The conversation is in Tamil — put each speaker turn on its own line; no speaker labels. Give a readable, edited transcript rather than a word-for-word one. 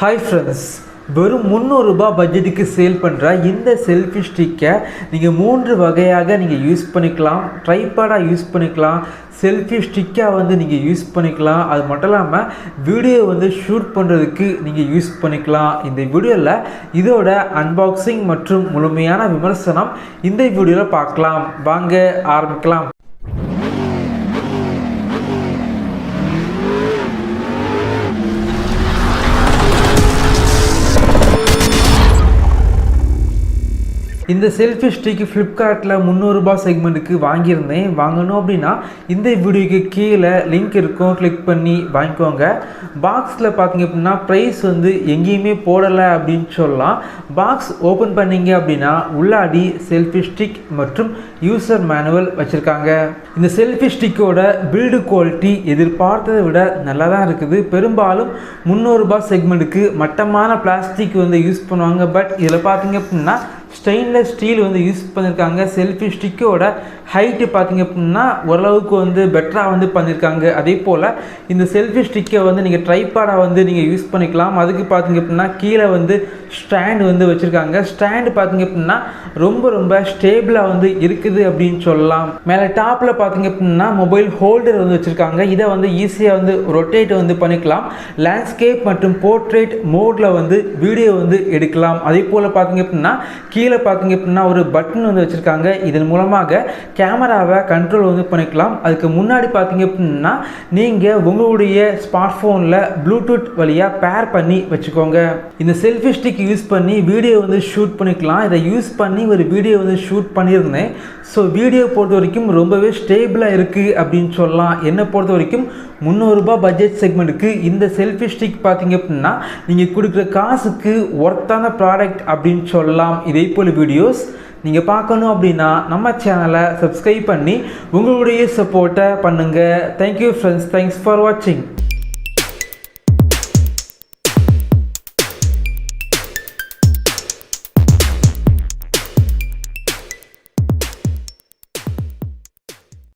Hi friends, வெறும் 300 ரூபாய் பட்ஜெட்டுக்கு சேல் பண்ற இந்த செல்ஃபி ஸ்டிக்கை நீங்க 3 வகையாக நீங்க யூஸ் பண்ணிக்கலாம். ட்ரைபாடா யூஸ் பண்ணிக்கலாம், செல்ஃபி ஸ்டிக்கா நீங்க யூஸ் பண்ணிக்கலாம். அது மட்டும் இல்லாம வீடியோ ஷூட் பண்றதுக்கு நீங்க யூஸ் பண்ணிக்கலாம். இந்த வீடியோல இதோட அன்பாக்சிங் மற்றும் முழுமையான விமர்சனம் இந்த வீடியோல பார்க்கலாம். வாங்க ஆரம்பிக்கலாம். இந்த செல்ஃபி ஸ்டிக் ஃப்ளிப்கார்ட்டில் 300 ரூபாய் செக்மெண்ட்டுக்கு வாங்கியிருந்தேன். வாங்கணும் அப்படின்னா இந்த வீடியோக்கு கீழே லிங்க் இருக்கும், கிளிக் பண்ணி வாங்கிக்கோங்க. பாக்ஸில் பார்த்தீங்க அப்படின்னா ப்ரைஸ் எங்கேயுமே போடலை அப்படின்னு சொல்லலாம். பாக்ஸ் ஓப்பன் பண்ணிங்க அப்படின்னா உள்ளாடி செல்ஃபி ஸ்டிக் மற்றும் யூசர் மேனுவல் வச்சுருக்காங்க. இந்த செல்ஃபி ஸ்டிக்கோட பில்டு குவாலிட்டி எதிர்பார்த்ததை விட நல்லா தான் இருக்குது. பெரும்பாலும் 300 ரூபாய் செக்மெண்ட்டுக்கு மட்டமான பிளாஸ்டிக் யூஸ் பண்ணுவாங்க. பட் இதில் பார்த்தீங்க அப்படின்னா ஸ்டெயின்லெஸ் ஸ்டீல் யூஸ் பண்ணியிருக்காங்க. செல்ஃபி ஸ்டிக்கோட ஹைட்டு பார்த்திங்க அப்படின்னா ஓரளவுக்கு பெட்டராக பண்ணியிருக்காங்க. அதே போல் இந்த செல்ஃபி ஸ்டிக்கை நீங்கள் ட்ரைபாடாக நீங்கள் யூஸ் பண்ணிக்கலாம். அதுக்கு பார்த்திங்க அப்படின்னா கீழே ஸ்டாண்டு வச்சுருக்காங்க. ஸ்டாண்டு பார்த்திங்க அப்படின்னா ரொம்ப ஸ்டேபிளாக இருக்குது அப்படின்னு சொல்லலாம். மேலே டாப்பில் பார்த்திங்க அப்படின்னா மொபைல் ஹோல்டர் வச்சுருக்காங்க. இதை ஈஸியாக ரொட்டேட் பண்ணிக்கலாம். லேண்ட்ஸ்கேப் மற்றும் போர்ட்ரேட் மோடில் வீடியோ எடுக்கலாம். அதே போல் பார்த்திங்க அப்படின்னா கீழே பார்த்தீங்க அப்படின்னா ஒரு பட்டன் வச்சுருக்காங்க. இதன் மூலமாக கேமராவை கண்ட்ரோல் பண்ணிக்கலாம். அதுக்கு முன்னாடி பார்த்தீங்க அப்படின்னா நீங்கள் உங்களுடைய ஸ்மார்ட் ஃபோனில் ப்ளூடூத் வழியாக பேர் பண்ணி வச்சுக்கோங்க. இந்த செல்ஃபி ஸ்டிக் யூஸ் பண்ணி வீடியோ ஷூட் பண்ணிக்கலாம். இதை யூஸ் பண்ணி ஒரு வீடியோ ஷூட் பண்ணியிருந்தேன். ஸோ வீடியோ பொறுத்த வரைக்கும் ரொம்பவே ஸ்டேபிளாக இருக்குது அப்படின்னு சொல்லலாம். என்னை பொறுத்த வரைக்கும் 300 ரூபாய் பட்ஜெட் செக்மெண்ட்டுக்கு இந்த செல்ஃபி ஸ்டிக் பார்த்தீங்க அப்படின்னா நீங்கள் கொடுக்குற காசுக்கு ஒர்த்தான ப்ராடக்ட் அப்படின்னு சொல்லலாம். இதே போல் வீடியோஸ் நீங்கள் பார்க்கணும் அப்படின்னா நம்ம சேனலை சப்ஸ்கிரைப் பண்ணி உங்களுடைய சப்போர்ட்டை பண்ணுங்கள். தேங்க்யூ ஃப்ரெண்ட்ஸ், தேங்க்ஸ் ஃபார் வாட்சிங்.